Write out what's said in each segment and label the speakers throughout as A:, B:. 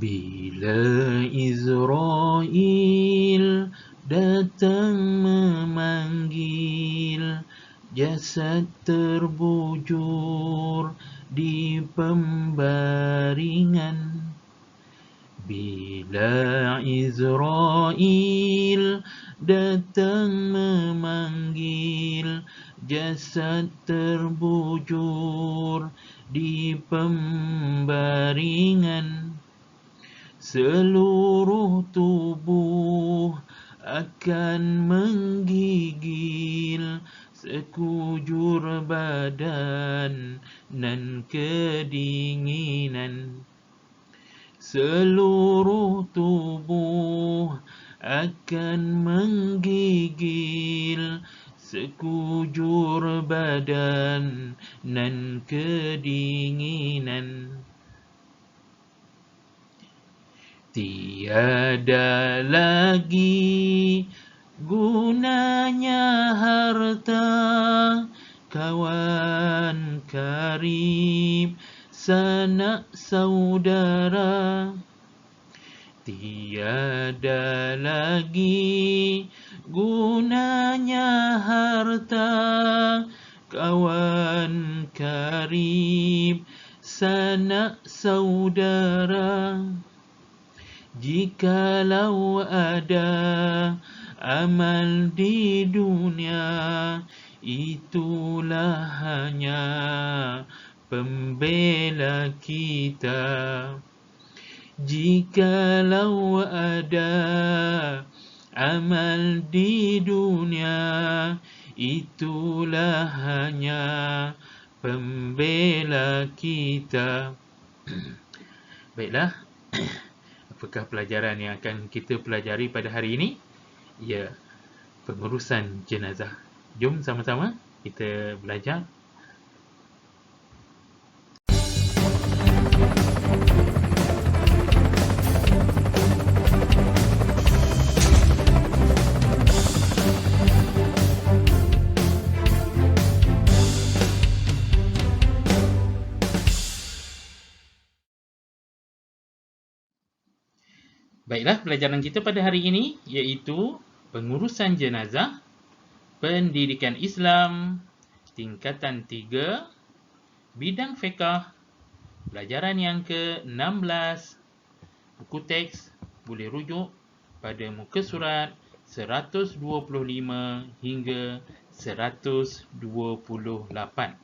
A: Bila Israel datang memanggil, jasad terbujur di pembaringan. Bila Israel datang memanggil, jasad terbujur di pembaringan. Seluruh tubuh akan menggigil, sekujur badan dan kedinginan. Seluruh tubuh akan menggigil, sekujur badan dan kedinginan. Tiada lagi gunanya harta, kawan karib, sanak saudara. Tiada lagi gunanya harta, kawan karib, sanak saudara. Jikalau ada amal di dunia, itulah hanya pembela kita. Jikalau ada amal di dunia, itulah hanya pembela kita. Baiklah, apakah pelajaran yang akan kita pelajari pada hari ini? Ya, pengurusan jenazah. Jom sama-sama kita belajar. Baiklah, pelajaran kita pada hari ini iaitu pengurusan jenazah, pendidikan Islam, tingkatan 3, bidang fiqh, pelajaran yang ke-16, buku teks boleh rujuk pada muka surat 125 hingga 128.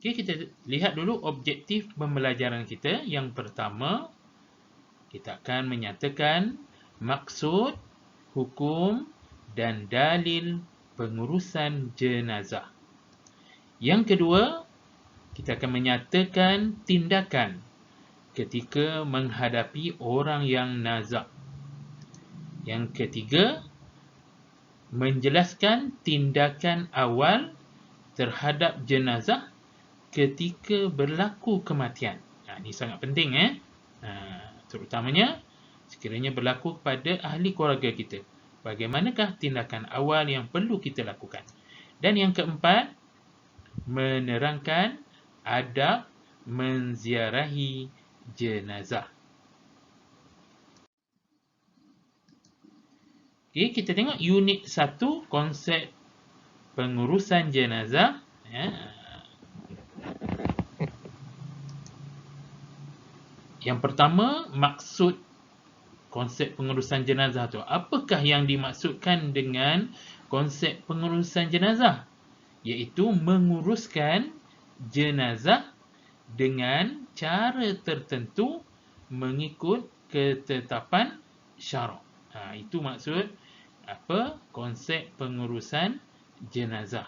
A: Okey, kita lihat dulu objektif pembelajaran kita. Yang pertama, kita akan menyatakan maksud, hukum dan dalil pengurusan jenazah. Yang kedua, kita akan menyatakan tindakan ketika menghadapi orang yang nazak. Yang ketiga, menjelaskan tindakan awal terhadap jenazah ketika berlaku kematian. Ini sangat penting, terutamanya sekiranya berlaku kepada ahli keluarga kita. Bagaimanakah tindakan awal yang perlu kita lakukan? Dan yang keempat, menerangkan adab menziarahi jenazah. Okey, kita tengok unit 1, konsep pengurusan jenazah. Yang pertama, maksud konsep pengurusan jenazah tu. Apakah yang dimaksudkan dengan konsep pengurusan jenazah? Iaitu menguruskan jenazah dengan cara tertentu mengikut ketetapan syarak. Itu maksud apa? Konsep pengurusan jenazah.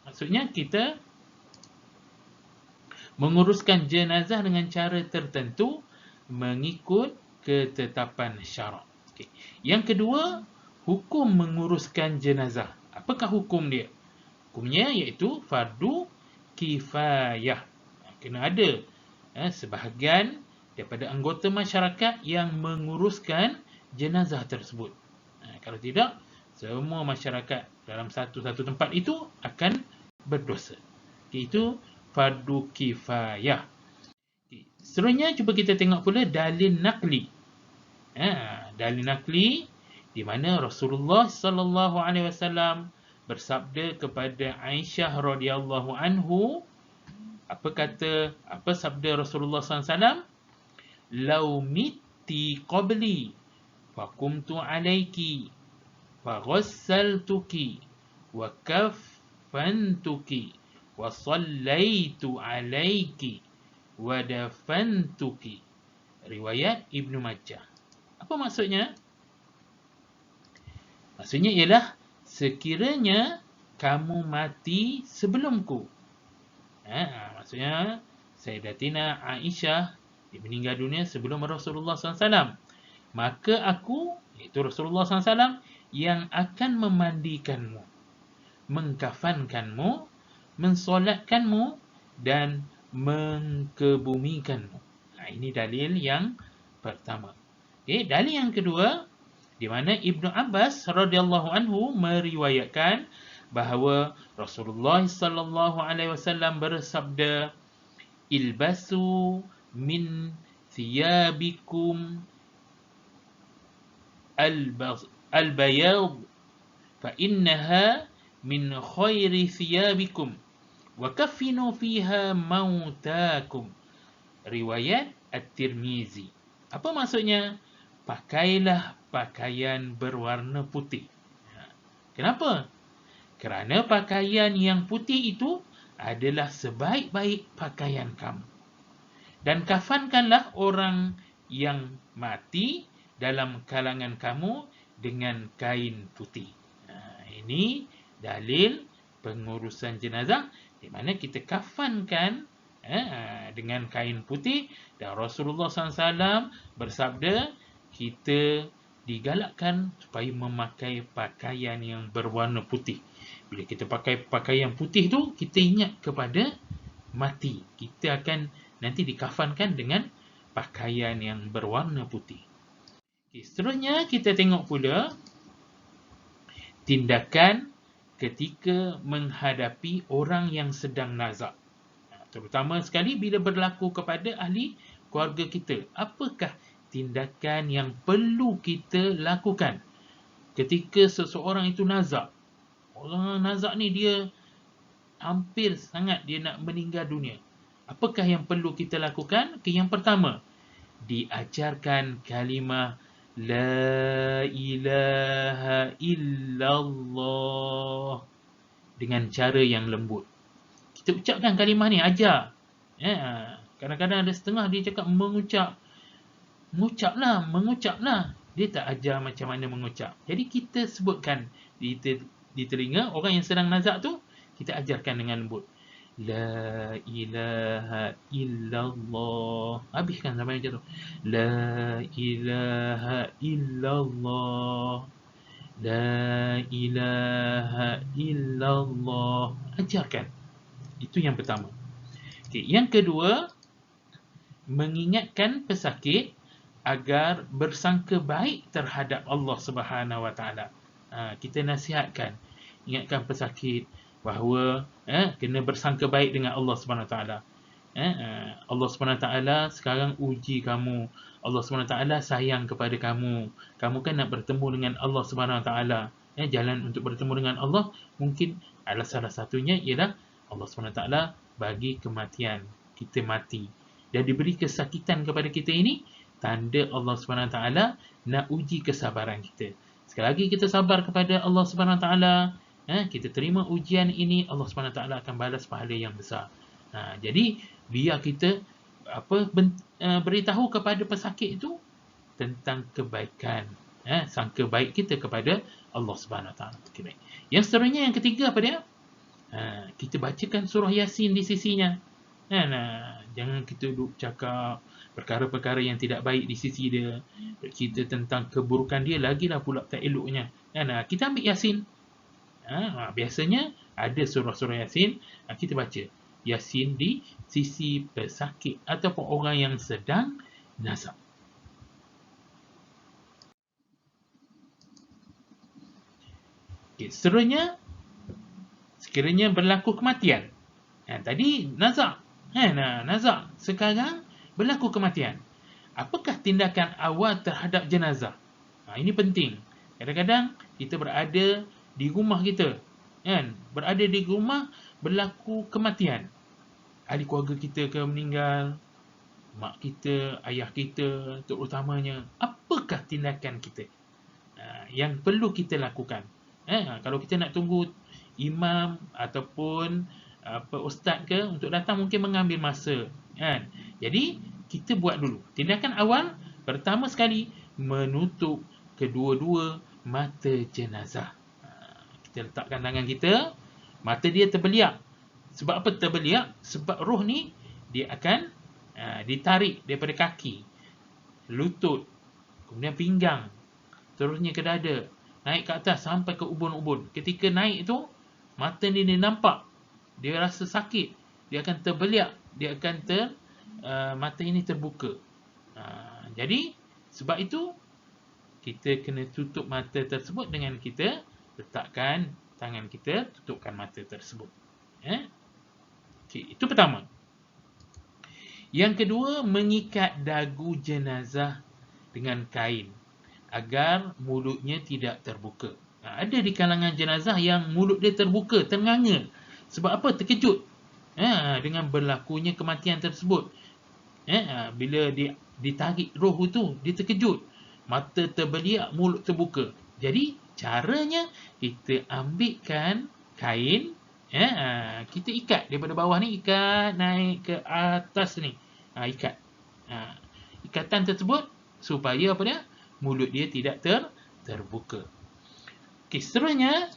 A: Maksudnya kita menguruskan jenazah dengan cara tertentu mengikut ketetapan syarak. Okay. Yang kedua, hukum menguruskan jenazah. Apakah hukum dia? Hukumnya iaitu fardu kifayah. Kena ada sebahagian daripada anggota masyarakat yang menguruskan jenazah tersebut. Kalau tidak, semua masyarakat dalam satu tempat itu akan berdosa. Okay, itu fardu kifayah. Seterusnya cuba kita tengok pula dalil naqli. Dalil naqli di mana Rasulullah sallallahu alaihi wasallam bersabda kepada Aisyah radhiyallahu anhu, apa sabda Rasulullah sallallahu alaihi wasallam? Lau mitti qabli faqumtu alayki faghassaltuki wa kaffantuki wa sallaitu alayki wa dafantuki. Riwayat Ibnu Majah. Apa maksudnya? Maksudnya ialah sekiranya kamu mati sebelumku. Maksudnya Sayyidatina Aisyah dia meninggal dunia sebelum Rasulullah SAW. Maka aku, iaitu Rasulullah SAW, yang akan memandikanmu, mengkafankanmu, mensolatkanmu dan mengkebumikanmu. Ini dalil yang pertama. Dalil yang kedua, di mana Ibnu Abbas radhiyallahu anhu meriwayatkan bahawa Rasulullah sallallahu alaihi wasallam bersabda, ilbasu min thiyabikum al-bayad fa innaha min khairi thiyabikum wa kaffinu fiha mautakum. Riwayat At-Tirmizi. Apa maksudnya? Pakailah pakaian berwarna putih. Kenapa? Kerana pakaian yang putih itu adalah sebaik-baik pakaian kamu. Dan kafankanlah orang yang mati dalam kalangan kamu dengan kain putih. Ini dalil pengurusan jenazah di mana kita kafankan dengan kain putih, dan Rasulullah SAW bersabda kita digalakkan supaya memakai pakaian yang berwarna putih. Bila kita pakai pakaian putih tu, kita ingat kepada mati. Kita akan nanti dikafankan dengan pakaian yang berwarna putih. Seterusnya kita tengok pula tindakan ketika menghadapi orang yang sedang nazak. Terutama sekali bila berlaku kepada ahli keluarga kita. Apakah tindakan yang perlu kita lakukan ketika seseorang itu nazak? Orang nazak ni dia hampir sangat dia nak meninggal dunia. Apakah yang perlu kita lakukan? Yang pertama, diajarkan kalimah La ilaha illallah dengan cara yang lembut. Kita ucapkan kalimah ni, ajar. Kadang-kadang ada setengah dia cakap mengucaplah. Dia tak ajar macam mana mengucap. Jadi kita sebutkan di telinga orang yang sedang nazak tu, kita ajarkan dengan lembut. La ilaha illallah. Habiskan sampai macam tu. La ilaha illallah. La ilaha illallah. Ajarkan. Itu yang pertama. Yang kedua, mengingatkan pesakit agar bersangka baik terhadap Allah Subhanahu Wa Taala. Kita nasihatkan, ingatkan pesakit bahawa kena bersangka baik dengan Allah Subhanahu Wa Taala. Allah Subhanahu Wa Taala sekarang uji kamu. Allah Subhanahu Wa Taala sayang kepada kamu. Kamu kan nak bertemu dengan Allah Subhanahu Wa Taala. Jalan untuk bertemu dengan Allah mungkin adalah salah satunya ialah Allah SWT bagi kematian, kita mati. Dan diberi kesakitan kepada kita ini, tanda Allah SWT nak uji kesabaran kita. Sekali lagi kita sabar kepada Allah SWT, kita terima ujian ini, Allah SWT akan balas pahala yang besar. Jadi, biar kita beritahu kepada pesakit itu tentang kebaikan. Sangka baik kita kepada Allah SWT. Okay, yang seterusnya, yang ketiga apa dia? Kita bacakan surah Yasin di sisinya. Jangan kita duduk cakap perkara-perkara yang tidak baik di sisi dia, cerita tentang keburukan dia, lagilah pula tak eloknya. Kita ambil Yasin. Biasanya ada surah-surah Yasin, kita baca Yasin di sisi pesakit ataupun orang yang sedang nazak. Seterusnya, sekiranya berlaku kematian. Tadi nazak. Nazak. Sekarang berlaku kematian. Apakah tindakan awal terhadap jenazah? Ini penting. Kadang-kadang kita berada di rumah kita, kan? Berada di rumah, berlaku kematian. Ahli keluarga kita ke meninggal, mak kita, ayah kita terutamanya. Apakah tindakan kita yang perlu kita lakukan? Kalau kita nak tunggu imam ataupun ustaz ke untuk datang, mungkin mengambil masa, kan? Jadi kita buat dulu tindakan awal. Pertama sekali, menutup kedua-dua mata jenazah. Kita letakkan tangan kita, mata dia terbeliak. Sebab apa terbeliak? Sebab roh ni dia akan ditarik daripada kaki, lutut, kemudian pinggang, terusnya ke dada, naik ke atas sampai ke ubun-ubun. Ketika naik tu, mata ni dia nampak, dia rasa sakit, dia akan terbeliak, dia akan mata ini terbuka. Jadi sebab itu kita kena tutup mata tersebut dengan kita letakkan tangan kita, tutupkan mata tersebut. Itu pertama. Yang kedua, mengikat dagu jenazah dengan kain agar mulutnya tidak terbuka. Ada di kalangan jenazah yang mulut dia terbuka, ternganga. Sebab apa? Terkejut dengan berlakunya kematian tersebut. Bila dia ditarik roh tu, dia terkejut, mata terbeliak, mulut terbuka. Jadi caranya, kita ambilkan kain, kita ikat daripada bawah ni, ikat naik ke atas ni, ikat ikatan tersebut supaya apa dia, mulut dia tidak terbuka. Okey, seterusnya,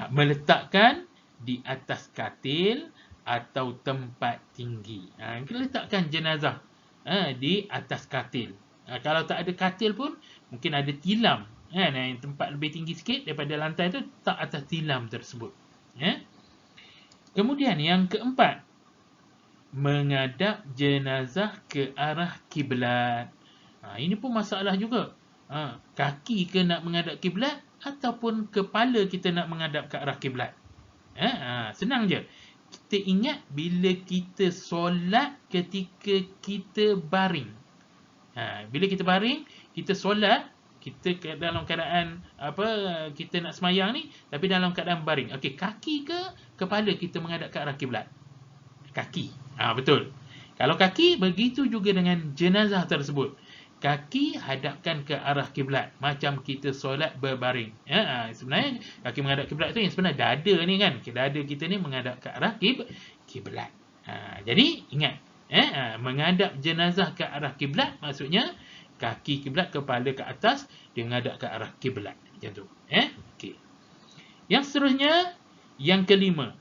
A: meletakkan di atas katil atau tempat tinggi. Kita letakkan jenazah di atas katil. Kalau tak ada katil pun, mungkin ada tilam, yang tempat lebih tinggi sikit daripada lantai tu, tak atas tilam tersebut. Kemudian yang keempat, menghadap jenazah ke arah kiblat. Ini pun masalah juga. Kaki ke nak menghadap kiblat ataupun kepala kita nak menghadap ke arah kiblat. Senang je. Kita ingat bila kita solat ketika kita baring. Bila kita baring, kita solat, kita dalam keadaan kita nak semayang ni, tapi dalam keadaan baring. Okey, kaki ke kepala kita menghadap ke arah kiblat? Kaki. Betul. Kalau kaki, begitu juga dengan jenazah tersebut. Kaki hadapkan ke arah kiblat, macam kita solat berbaring. Sebenarnya kaki menghadap kiblat tu yang sebenarnya dada ni kan. Dada kita ni menghadap ke arah kiblat. Jadi ingat, menghadap jenazah ke arah kiblat maksudnya kaki kiblat, kepala ke atas, dia menghadap ke arah kiblat. Macam tu. Okey. Yang seterusnya, yang kelima,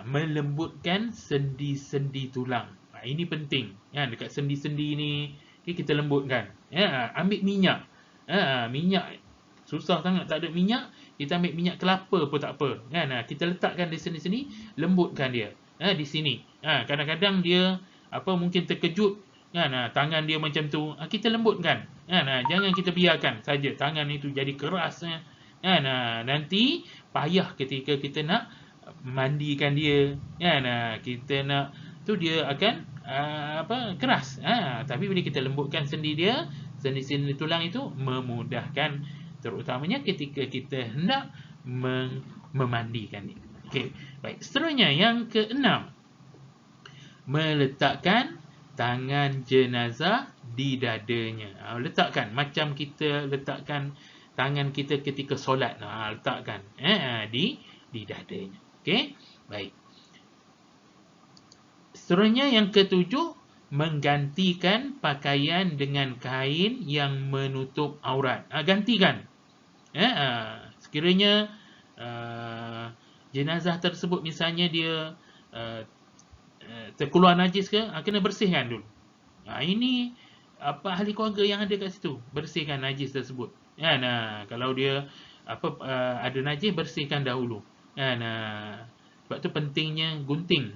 A: melembutkan sendi-sendi tulang. Ini penting. Dekat sendi-sendi ni, kita lembutkan. Ambil minyak. Minyak susah sangat tak ada minyak, kita ambil minyak kelapa pun tak apa. Kita letakkan di sini-sini, lembutkan dia. Di sini. Kadang-kadang dia mungkin terkejut, tangan dia macam tu. Kita lembutkan. Jangan kita biarkan saja tangan itu jadi keras. Nanti payah ketika kita nak mandikan dia. Kita nak tu dia akan keras. Tapi bila kita lembutkan sendi dia, sendi-sendi tulang itu, memudahkan terutamanya ketika kita hendak memandikan dia. Okey, baik. Seterusnya yang keenam, meletakkan tangan jenazah di dadanya. Letakkan macam kita letakkan tangan kita ketika solat. Letakkan di dadanya. Okey, baik. Seterusnya yang ketujuh, menggantikan pakaian dengan kain yang menutup aurat. Gantikan. Sekiranya jenazah tersebut misalnya dia terkeluar najis ke, kena bersihkan dulu. Ini ahli keluarga yang ada kat situ, bersihkan najis tersebut. Kalau dia ada najis, bersihkan dahulu. Sebab tu pentingnya gunting.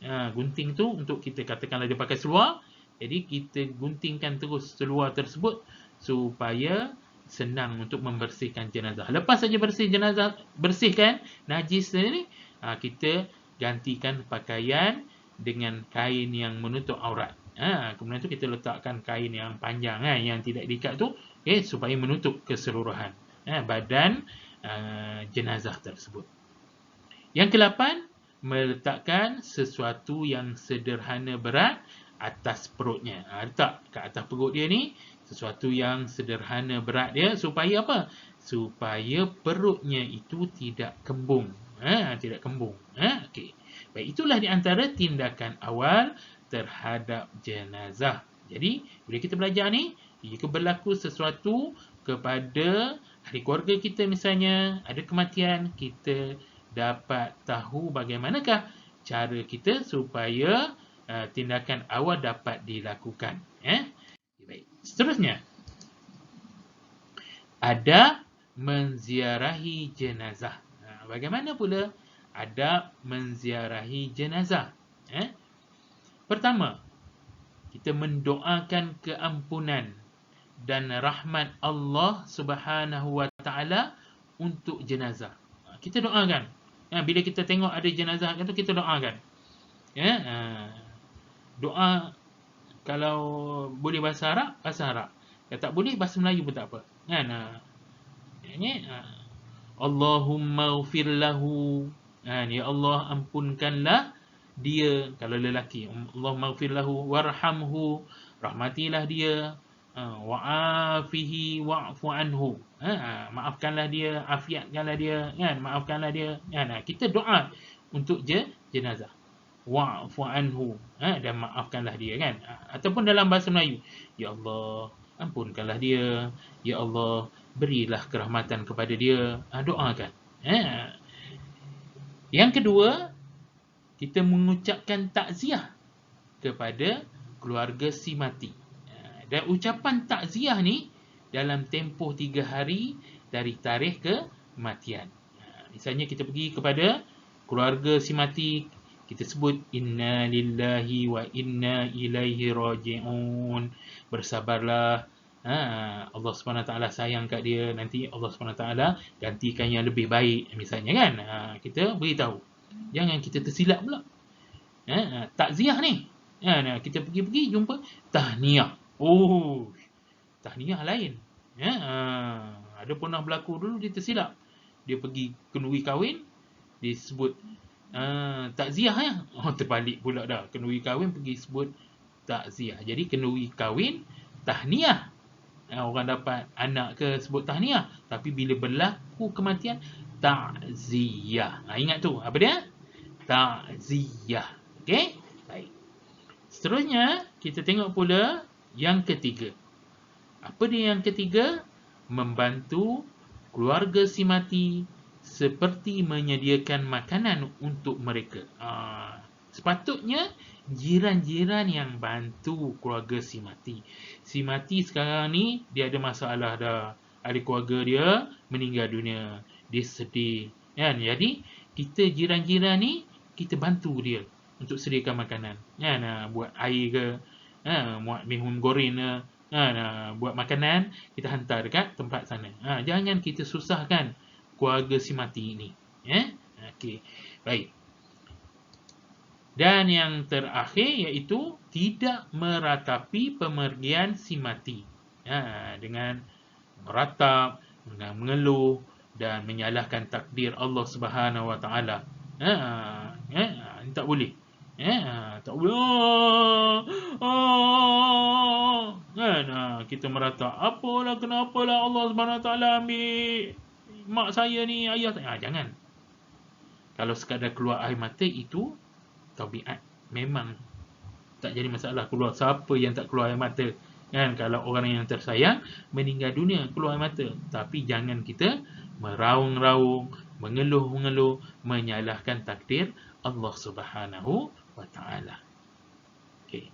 A: Gunting tu untuk kita, katakanlah dia pakai seluar, jadi kita guntingkan terus seluar tersebut supaya senang untuk membersihkan jenazah. Lepas saja bersihkan najis ni, kita gantikan pakaian dengan kain yang menutup aurat. Kemudian tu kita letakkan kain yang panjang yang tidak diikat tu, supaya menutup keseluruhan badan jenazah tersebut. Yang ke-8, meletakkan sesuatu yang sederhana berat atas perutnya. Letak kat atas perut dia ni sesuatu yang sederhana berat dia, supaya apa? Supaya perutnya itu tidak kembung. Tidak kembung. Okey. Baik, itulah di antara tindakan awal terhadap jenazah. Jadi, bila kita belajar ni, jika berlaku sesuatu kepada ahli keluarga kita misalnya, ada kematian, kita dapat tahu bagaimanakah cara kita supaya tindakan awal dapat dilakukan. Baik. Seterusnya, adab menziarahi jenazah. Bagaimana pula adab menziarahi jenazah? Pertama, kita mendoakan keampunan dan rahmat Allah Subhanahu wa taala untuk jenazah. Kita doakan. Bila kita tengok ada jenazah tu, kita doakan. Doa kalau boleh bahasa Arab, bahasa Arab. Kalau tak boleh, bahasa Melayu pun tak apa. Allahumma ghfir lahu. Ya Allah, ampunkanlah dia. Kalau lelaki, Allahumma ghfir lahu warhamhu, rahmatilah dia, wa'afihi wa'fu anhu, maafkanlah dia, afiatkanlah dia, maafkanlah dia. Kita doa untuk jenazah, wa'fu anhu, dan maafkanlah dia, kan. Ataupun dalam bahasa Melayu, ya Allah, ampunkanlah dia, ya Allah, berilah kerahmatan kepada dia. Doakan. Yang kedua, kita mengucapkan takziah kepada keluarga si mati. Dan ucapan takziah ni dalam tempoh 3 hari dari tarikh kematian. Misalnya kita pergi kepada keluarga si mati, kita sebut inna lillahi wa inna ilaihi raji'un. Bersabarlah, Allah SWT sayang kat dia, nanti Allah SWT gantikan yang lebih baik, misalnya, kan. Kita beritahu. Jangan kita tersilap pula. Takziah ni, kita pergi jumpa tahniah. Tahniah lain. Ada pernah berlaku dulu, dia tersilap. Dia pergi kenduri kahwin, disebut takziah, terbalik pula dah. Kenduri kahwin pergi sebut takziah. Jadi kenduri kahwin, tahniah. Orang dapat anak ke sebut tahniah. Tapi bila berlaku kematian, takziah. Ingat tu, apa dia? Takziah. Okey? Baik. Seterusnya, kita tengok pula yang ketiga. Apa dia yang ketiga? Membantu keluarga si mati seperti menyediakan makanan untuk mereka. Sepatutnya jiran-jiran yang bantu keluarga si mati. Si mati sekarang ni dia ada masalah dah. Ahli keluarga dia meninggal dunia. Dia sedih, kan? Jadi kita jiran-jiran ni kita bantu dia untuk sediakan makanan. Buat air ke, buat mihun goreng ke, buat makanan, kita hantar dekat tempat sana. Jangan kita susahkan keluarga si mati ini. Okey. Baik. Dan yang terakhir iaitu tidak meratapi pemergian si mati. Dengan meratap, dengan mengeluh dan menyalahkan takdir Allah Subhanahu Wa Taala. Ini tak boleh. Tak boleh. Kita meratap, apalah, kenapalah Allah Subhanahu Wa Taala ambil mak saya ni, ayah tak. Jangan. Kalau sekadar keluar air mata itu tabiat, memang tak jadi masalah keluar. Siapa yang tak keluar air mata, kan? Kalau orang yang tersayang meninggal dunia, keluar air mata. Tapi jangan kita meraung-raung, mengeluh-mengeluh, menyalahkan takdir Allah Subhanahu Wa Taala. Okey.